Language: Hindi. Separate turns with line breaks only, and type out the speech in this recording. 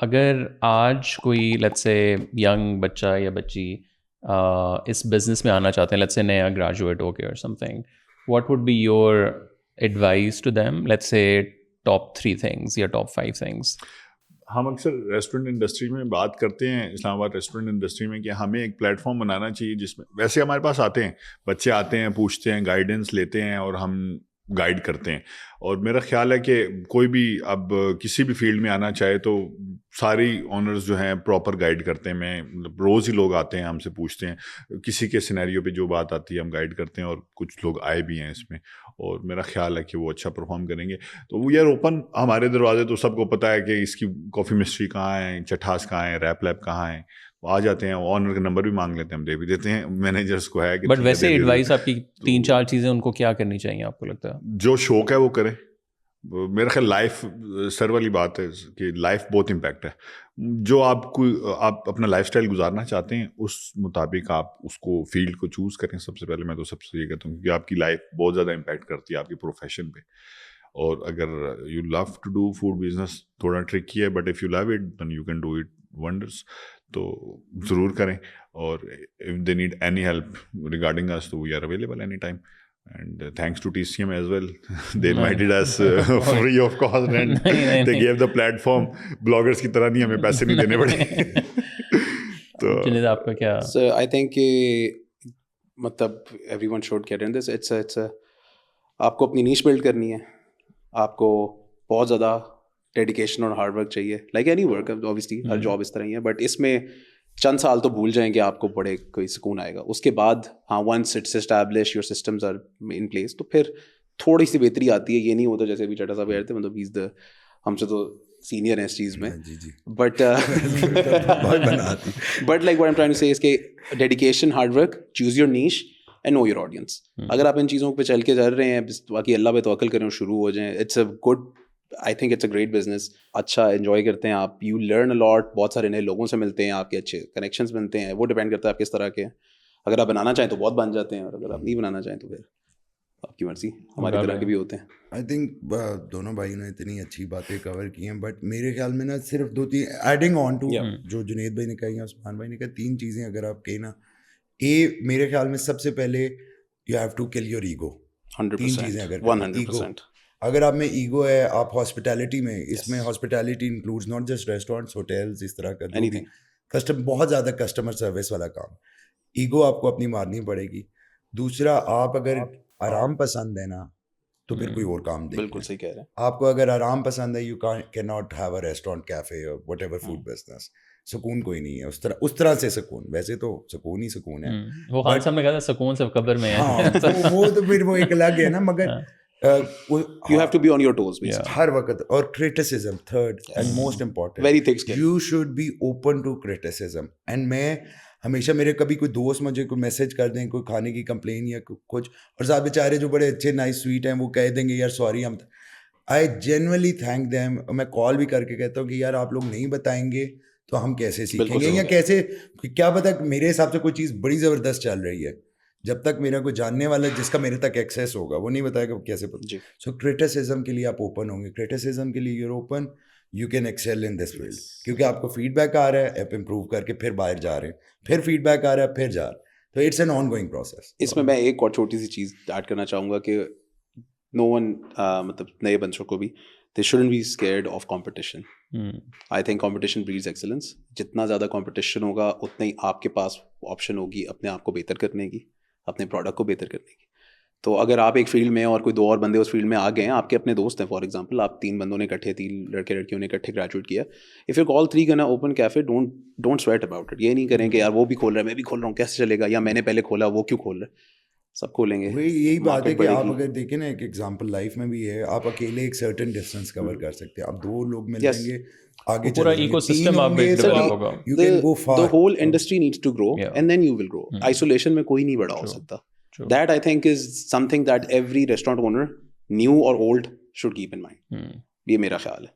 अगर आज कोई लेट्स से यंग बच्चा या बच्ची इस बिजनेस में आना चाहते हैं, लेट्स से नया ग्रेजुएट हो गया और something, what would be your advice to them? Let's say top 3 things या टॉप 5 थिंग्स।
हम अक्सर रेस्टोरेंट इंडस्ट्री में बात करते हैं, इस्लामाबाद रेस्टोरेंट इंडस्ट्री में, कि हमें एक प्लेटफॉर्म बनाना चाहिए जिसमें, वैसे हमारे पास आते हैं बच्चे, आते हैं, पूछते हैं, गाइडेंस लेते हैं और हम गाइड करते हैं। और मेरा ख्याल है कि कोई भी अब किसी भी फील्ड में आना चाहे तो सारी ऑनर्स जो हैं प्रॉपर गाइड करते हैं। मैं रोज़ ही लोग आते हैं, हमसे पूछते हैं, किसी के सिनेरियो पे जो बात आती है हम गाइड करते हैं, और कुछ लोग आए भी हैं इसमें, और मेरा ख्याल है कि वो अच्छा परफॉर्म करेंगे। तो वो यार ओपन हमारे दरवाजे, तो सबको पता है कि इसकी कॉफ़ी मिस्ट्री कहाँ है, चठास कहाँ है, रैप लैप कहाँ है, वो आ जाते हैं, ऑनर का नंबर भी मांग लेते हैं, हम दे भी देते हैं, मैनेजर्स को है कि।
बट वैसे एडवाइस आपकी 3-4 चीज़ें उनको क्या करनी चाहिए आपको लगता है?
जो शौक है वो करें। मेरा ख्याल लाइफ सर वाली बात है कि लाइफ बहुत इम्पैक्ट है। जो आप अपना लाइफस्टाइल गुजारना चाहते हैं उस मुताबिक आप उसको फील्ड को चूज़ करें। सबसे पहले मैं तो सबसे ये कहता हूँ, क्योंकि आपकी लाइफ बहुत ज़्यादा इम्पैक्ट करती है आपकी प्रोफेशन पे। और अगर you love to do food business, थोड़ा ट्रिकी है, but if you love it then you can do it wonders. तो ज़रूर करें। और if they need any help regarding us, तो we are available any time. And thanks to TCM as well. They invited us free of cost, and they gave the platform. Bloggers की तरह नहीं, हमें पैसे नहीं देने पड़े। तो
जुनेद आपका क्या?
So I think मतलब everyone should get in this. It's a आपको अपनी niche build करनी है, आपको बहुत ज़्यादा dedication और hard work चाहिए, like any work obviously, हर job इस तरह ही है, but इसमें चंद साल तो भूल जाएंगे, आपको बड़े कोई सुकून आएगा। उसके बाद हाँ, once it's establish, your systems are in place, तो फिर थोड़ी सी बेहतरी आती है। ये नहीं होता जैसे अभी चटा साहब कह रहे थे, मतलब ही इज द, हमसे तो सीनियर है इस चीज़ में, but but like what I am trying to say is के dedication, hard work, choose your niche and know your audience. अगर आप इन चीज़ों पे चल के चल रहे हैं, बाकी अल्लाह पे तवक्कल करें और शुरू हो जाएं, it's a good, I think it's a great business. अच्छा एंजॉय करते हैं आप, यू लर्न अ लॉट, बहुत सारे नए लोगों से मिलते हैं, आपके अच्छे कनेक्शंस बनते हैं। वो डिपेंड करता है आप किस तरह के हैं। अगर आप बनाना चाहें तो बहुत बन जाते हैं, और अगर आप नहीं बनाना चाहें तो फिर आपकी मर्जी। हमारी तरह के भी होते हैं।
आई थिंक दोनों भाइयों ने इतनी अच्छी बातें कवर की हैं, बट मेरे ख्याल में ना सिर्फ 2-3 एडिंग ऑन टू जो जुनेद भाई ने कही या उस्मान भाई ने कहा, 3 चीज़ें अगर आप कहें ना, मेरे ख्याल में सबसे पहले you have to kill your ego.
100%,
3 चीज़ें अगर
100%।
अगर आप में ईगो है, आप हॉस्पिटैलिटी में, इसमें hospitality includes not just restaurants, hotels, इस तरह का बहुत ज़्यादा कस्टमर सर्विस वाला काम, ईगो आपको अपनी मारनी पड़ेगी। दूसरा, आप अगर आराम पसंद है ना, तो फिर कोई और काम देखिए।
बिल्कुल सही कह रहे हैं।
आपको अगर आराम पसंद है, you can not have a restaurant, cafe और व्हाटएवर फूड बिजनेस। सुकून कोई नहीं है उस तरह से सुकून, वैसे तो सुकून ही सुकून है।
वो खान साहब ने कहा था सुकून सब कब्र में है।
हाँ, वो तो फिर वो एक अलग है ना, मगर
you have to be on your toes basically.
हर वक्त। और criticism, third and most important,
very thick skin,
you should be open to criticism। and मैं हमेशा, मेरे कभी कोई दोस्त मुझे कोई मैसेज कर दें, कोई खाने की कंप्लेन या कुछ, और साहब बेचारे जो बड़े अच्छे नाइस स्वीट हैं, वो कह देंगे यार सॉरी, हम, आई जेन्युइनली थैंक देम। मैं कॉल भी करके कहता हूँ कि यार आप लोग नहीं बताएंगे तो हम कैसे सीखेंगे, या कैसे, क्या पता, मेरे हिसाब से कोई चीज़ बड़ी ज़बरदस्त चल रही है, जब तक मेरा कोई जानने वाला जिसका मेरे तक एक्सेस होगा वो नहीं बताएगा कैसे पता। सो क्रिटिसिज्म के लिए आप ओपन होंगे, क्रिटिसिज्म के लिए you're open, you can excel in this field, क्योंकि आपको फीडबैक आ रहा है, आप इम्प्रूव करके फिर बाहर जा रहे हैं, फिर फीडबैक आ रहा है, फिर जा रहे हैं, तो it's an on going process.
इसमें मैं एक और छोटी सी चीज़ ऐड करना चाहूँगा कि नो वन, मतलब नए बच्चों को भी, they shouldn't be scared of competition. I think competition breeds excellence. जितना ज़्यादा competition होगा उतना ही आपके पास ऑप्शन होगी अपने आप को बेहतर करने की, अपने प्रोडक्ट को बेहतर करने की। तो अगर आप एक फील्ड में और कोई 2 और बंदे उस फील्ड में आ गए हैं, आपके अपने दोस्त हैं, फॉर एग्जांपल आप 3 बंदों ने इकट्ठे, 3 लड़के लड़कियों ने इकट्ठे ग्रेजुएट किया, इफ़ यू ऑल 3 गना open cafe, don't sweat about it. ये नहीं करें कि यार वो भी खोल रहा है, मैं भी खोल रहा हूँ, कैसे चलेगा, या मैंने पहले खोला, वो क्यों खोल रहा है, सब खोलेंगे।
यही बात है कि आप अगर देखें ना, एक एग्जांपल लाइफ में भी है, आप अकेले एक सर्टेन डिस्टेंस कवर कर सकते हैं, आप 2 लोग मिल जाएंगे, आगे
पूरा इकोसिस्टम आप डेवलप होगा,
you can go far.
The whole industry needs to grow, and then you will grow. Isolation में कोई नहीं बड़ा हो सकता। That I think is something that every restaurant owner, new or old, should keep in mind. ये मेरा ख्याल है।